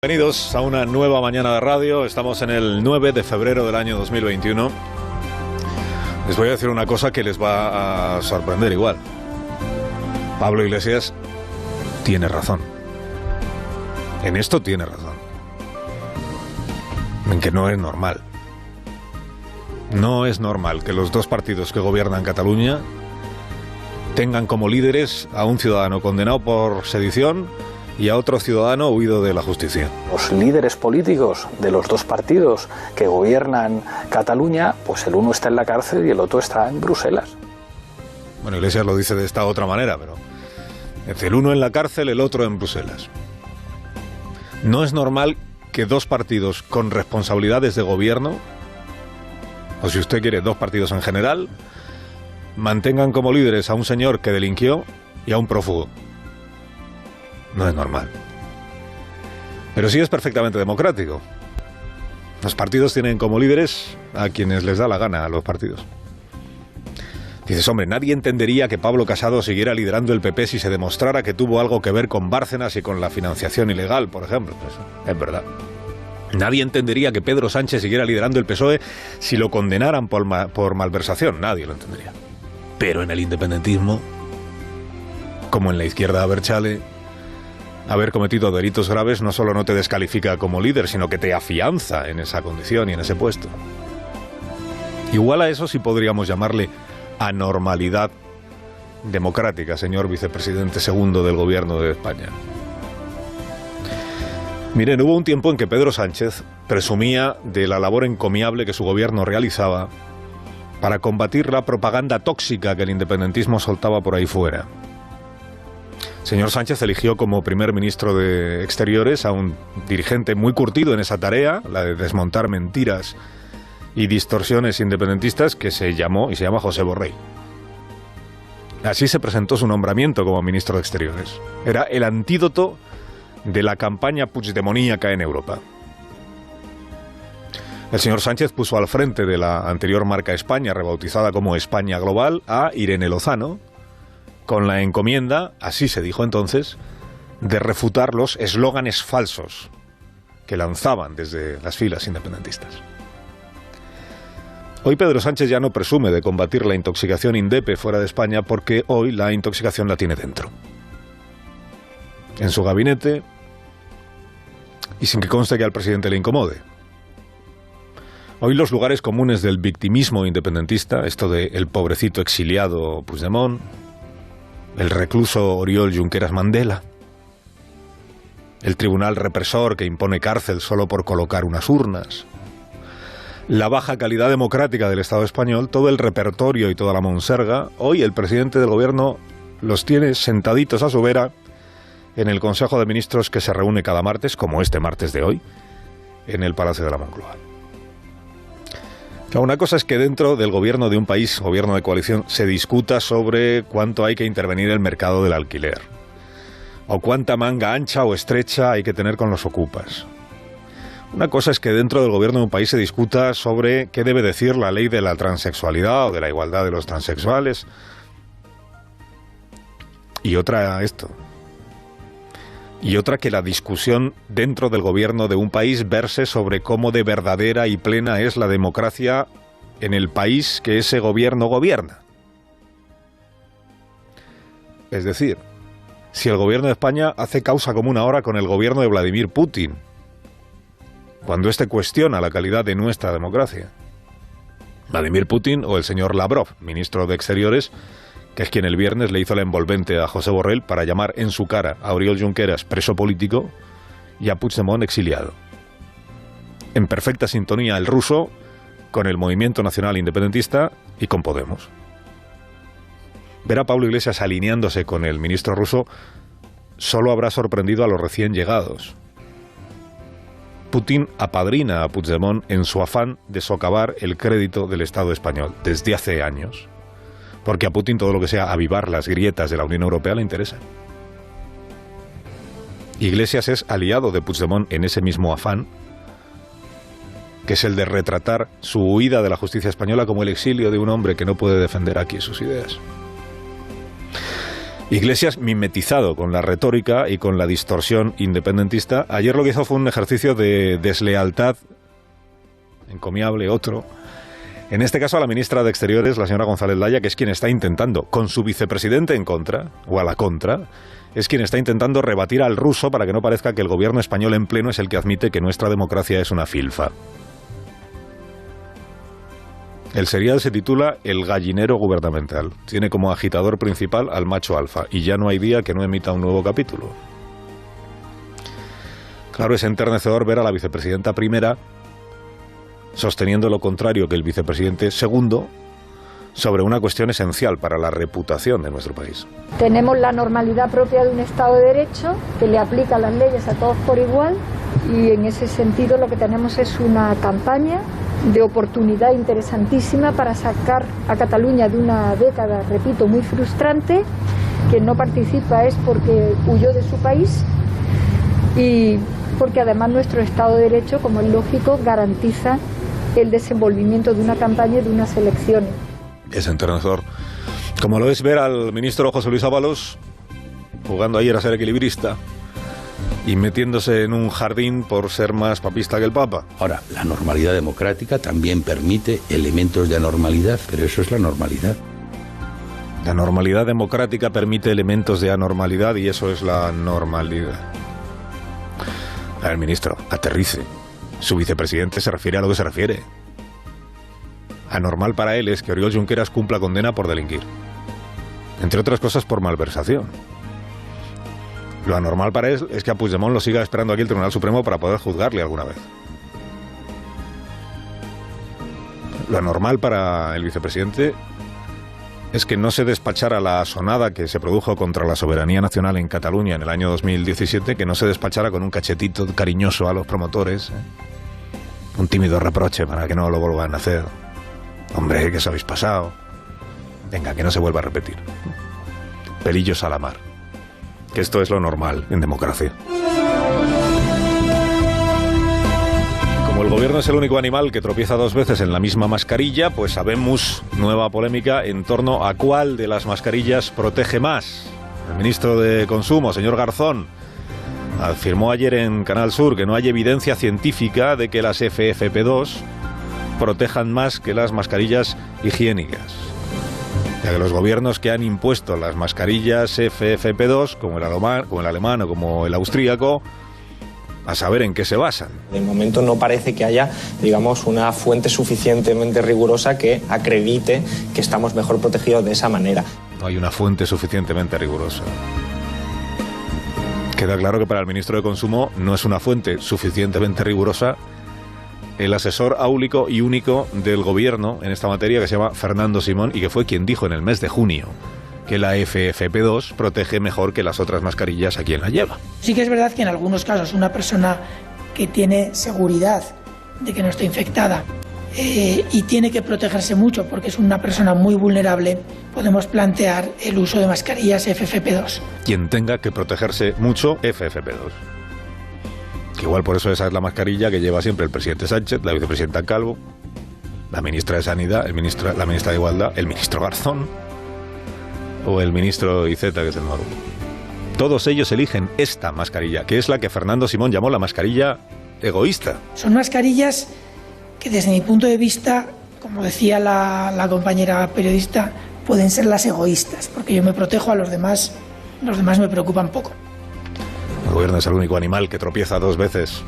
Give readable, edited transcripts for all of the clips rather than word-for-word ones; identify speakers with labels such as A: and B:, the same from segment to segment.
A: Bienvenidos a una nueva mañana de radio. Estamos en el 9 de febrero del año 2021. Les voy a decir una cosa que les va a sorprender igual. Pablo Iglesias tiene razón. En esto tiene razón. En que no es normal. No es normal que los dos partidos que gobiernan Cataluña tengan como líderes a un ciudadano condenado por sedición y a otro ciudadano huido de la justicia.
B: Los líderes políticos de los dos partidos que gobiernan Cataluña, pues el uno está en la cárcel y el otro está en Bruselas.
A: Bueno, Iglesias lo dice de esta otra manera, pero el uno en la cárcel, el otro en Bruselas. No es normal que dos partidos con responsabilidades de gobierno, o si usted quiere, dos partidos en general, mantengan como líderes a un señor que delinquió y a un prófugo. No es normal. Pero sí es perfectamente democrático. Los partidos tienen como líderes a quienes les da la gana, a los partidos. Dices, hombre, nadie entendería que Pablo Casado siguiera liderando el PP si se demostrara que tuvo algo que ver con Bárcenas y con la financiación ilegal, por ejemplo. Pues, es verdad. Nadie entendería que Pedro Sánchez siguiera liderando el PSOE si lo condenaran por malversación. Nadie lo entendería. Pero en el independentismo, como en la izquierda abertzale, haber cometido delitos graves no solo no te descalifica como líder, sino que te afianza en esa condición y en ese puesto. Igual a eso sí podríamos llamarle anormalidad democrática, señor vicepresidente segundo del Gobierno de España. Miren, hubo un tiempo en que Pedro Sánchez presumía de la labor encomiable que su gobierno realizaba para combatir la propaganda tóxica que el independentismo soltaba por ahí fuera. Señor Sánchez eligió como primer ministro de Exteriores a un dirigente muy curtido en esa tarea, la de desmontar mentiras y distorsiones independentistas, que se llama José Borrell. Así se presentó su nombramiento como ministro de Exteriores. Era el antídoto de la campaña puigdemoníaca en Europa. El señor Sánchez puso al frente de la anterior marca España, rebautizada como España Global, a Irene Lozano, con la encomienda, así se dijo entonces, de refutar los eslóganes falsos que lanzaban desde las filas independentistas. Hoy Pedro Sánchez ya no presume de combatir la intoxicación indepe fuera de España, porque hoy la intoxicación la tiene dentro. En su gabinete, y sin que conste que al presidente le incomode. Hoy los lugares comunes del victimismo independentista, esto de el pobrecito exiliado Puigdemont, el recluso Oriol Junqueras Mandela, el tribunal represor que impone cárcel solo por colocar unas urnas, la baja calidad democrática del Estado español, todo el repertorio y toda la monserga, hoy el presidente del gobierno los tiene sentaditos a su vera en el Consejo de Ministros que se reúne cada martes, como este martes de hoy, en el Palacio de la Moncloa. Una cosa es que dentro del gobierno de un país, gobierno de coalición, se discuta sobre cuánto hay que intervenir en el mercado del alquiler, o cuánta manga ancha o estrecha hay que tener con los ocupas. Una cosa es que dentro del gobierno de un país se discuta sobre qué debe decir la ley de la transexualidad o de la igualdad de los transexuales, y otra esto. Y otra que la discusión dentro del gobierno de un país verse sobre cómo de verdadera y plena es la democracia en el país que ese gobierno gobierna. Es decir, si el gobierno de España hace causa común ahora con el gobierno de Vladimir Putin, cuando éste cuestiona la calidad de nuestra democracia. Vladimir Putin o el señor Lavrov, ministro de Exteriores, que es quien el viernes le hizo la envolvente a José Borrell para llamar en su cara a Oriol Junqueras preso político y a Puigdemont exiliado. En perfecta sintonía el ruso con el Movimiento Nacional Independentista y con Podemos. Ver a Pablo Iglesias alineándose con el ministro ruso solo habrá sorprendido a los recién llegados. Putin apadrina a Puigdemont en su afán de socavar el crédito del Estado español desde hace años. Porque a Putin todo lo que sea avivar las grietas de la Unión Europea le interesa. Iglesias es aliado de Puigdemont en ese mismo afán, que es el de retratar su huida de la justicia española como el exilio de un hombre que no puede defender aquí sus ideas. Iglesias, mimetizado con la retórica y con la distorsión independentista, ayer lo que hizo fue un ejercicio de deslealtad encomiable, otro. En este caso a la ministra de Exteriores, la señora González Laya, que es quien está intentando, con su vicepresidente en contra, o a la contra, es quien está intentando rebatir al ruso para que no parezca que el gobierno español en pleno es el que admite que nuestra democracia es una filfa. El serial se titula El gallinero gubernamental. Tiene como agitador principal al macho alfa y ya no hay día que no emita un nuevo capítulo. Claro, es enternecedor ver a la vicepresidenta primera sosteniendo lo contrario que el vicepresidente segundo sobre una cuestión esencial para la reputación de nuestro país.
C: Tenemos la normalidad propia de un Estado de Derecho que le aplica las leyes a todos por igual y en ese sentido lo que tenemos es una campaña de oportunidad interesantísima para sacar a Cataluña de una década, repito, muy frustrante. Quien no participa es porque huyó de su país y porque además nuestro Estado de Derecho, como es lógico, garantiza el desenvolvimiento de una campaña y de unas elecciones.
A: Es enternecedor. Como lo es ver al ministro José Luis Ábalos jugando ayer a ser equilibrista y metiéndose en un jardín por ser más papista que el Papa.
D: Ahora, la normalidad democrática también permite elementos de anormalidad, pero eso es la normalidad.
A: La normalidad democrática permite elementos de anormalidad y eso es la normalidad. A ver, ministro, aterrice. Su vicepresidente se refiere a lo que se refiere. Anormal para él es que Oriol Junqueras cumpla condena por delinquir. Entre otras cosas por malversación. Lo anormal para él es que a Puigdemont lo siga esperando aquí el Tribunal Supremo para poder juzgarle alguna vez. Lo anormal para el vicepresidente es que no se despachara la asonada que se produjo contra la soberanía nacional en Cataluña en el año 2017, que no se despachara con un cachetito cariñoso a los promotores, un tímido reproche para que no lo vuelvan a hacer. Hombre, que os habéis pasado. Venga, que no se vuelva a repetir. Pelillos a la mar. Que esto es lo normal en democracia. Como el gobierno es el único animal que tropieza dos veces en la misma mascarilla, pues sabemos nueva polémica en torno a cuál de las mascarillas protege más. El ministro de Consumo, señor Garzón, afirmó ayer en Canal Sur que no hay evidencia científica de que las FFP2 protejan más que las mascarillas higiénicas. Ya que los gobiernos que han impuesto las mascarillas FFP2, como el alemán o como el austríaco, a saber en qué se basan.
E: De momento no parece que haya, digamos, una fuente suficientemente rigurosa que acredite que estamos mejor protegidos de esa manera.
A: No hay una fuente suficientemente rigurosa. Queda claro que para el ministro de Consumo no es una fuente suficientemente rigurosa el asesor áulico y único del gobierno en esta materia, que se llama Fernando Simón, y que fue quien dijo en el mes de junio que la FFP2 protege mejor que las otras mascarillas a quien la lleva.
F: Sí que es verdad que en algunos casos una persona que tiene seguridad de que no está infectada y tiene que protegerse mucho porque es una persona muy vulnerable, podemos plantear el uso de mascarillas FFP2.
A: Quien tenga que protegerse mucho, FFP2. Que igual por eso esa es la mascarilla que lleva siempre el presidente Sánchez, la vicepresidenta Calvo, la ministra de Sanidad, la ministra de Igualdad, el ministro Garzón o el ministro Iceta, que es el nuevo. Todos ellos eligen esta mascarilla, que es la que Fernando Simón llamó la mascarilla egoísta.
F: Son mascarillas que desde mi punto de vista, como decía la compañera periodista, pueden ser las egoístas, porque yo me protejo a los demás me preocupan poco.
A: El gobierno es el único animal que tropieza dos veces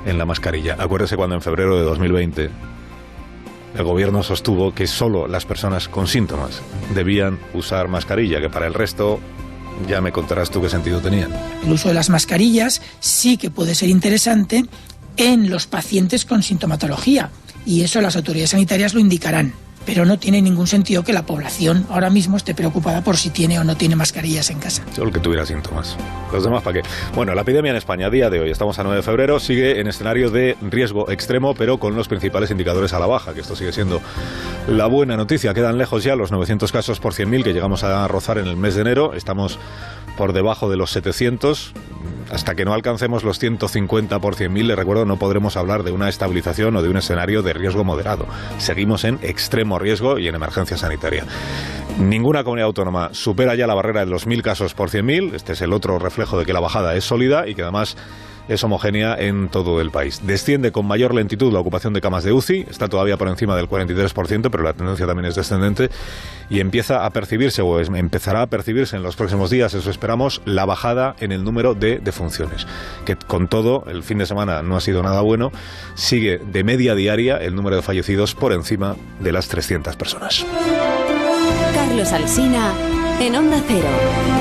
A: en la mascarilla. Acuérdese cuando en febrero de 2020 el gobierno sostuvo que solo las personas con síntomas debían usar mascarilla, que para el resto ya me contarás tú qué sentido tenían.
F: El uso de las mascarillas sí que puede ser interesante en los pacientes con sintomatología, y eso las autoridades sanitarias lo indicarán. Pero no tiene ningún sentido que la población ahora mismo esté preocupada por si tiene o no tiene mascarillas en casa.
A: Solo el que tuviera síntomas. Los demás, ¿para qué? Bueno, la epidemia en España, a día de hoy, estamos a 9 de febrero, sigue en escenario de riesgo extremo, pero con los principales indicadores a la baja, que esto sigue siendo la buena noticia. Quedan lejos ya los 900 casos por 100.000 que llegamos a rozar en el mes de enero. Estamos por debajo de los 700. Hasta que no alcancemos los 150 por 100.000, le recuerdo, no podremos hablar de una estabilización o de un escenario de riesgo moderado. Seguimos en extremo riesgo y en emergencia sanitaria. Ninguna comunidad autónoma supera ya la barrera de los 1.000 casos por 100.000. Este es el otro reflejo de que la bajada es sólida y que además es homogénea en todo el país. Desciende con mayor lentitud la ocupación de camas de UCI, está todavía por encima del 43%, pero la tendencia también es descendente y empieza a percibirse, o empezará a percibirse en los próximos días, eso esperamos, la bajada en el número de defunciones, que con todo, el fin de semana no ha sido nada bueno, sigue de media diaria el número de fallecidos por encima de las 300 personas.
G: Carlos Alsina, en Onda Cero.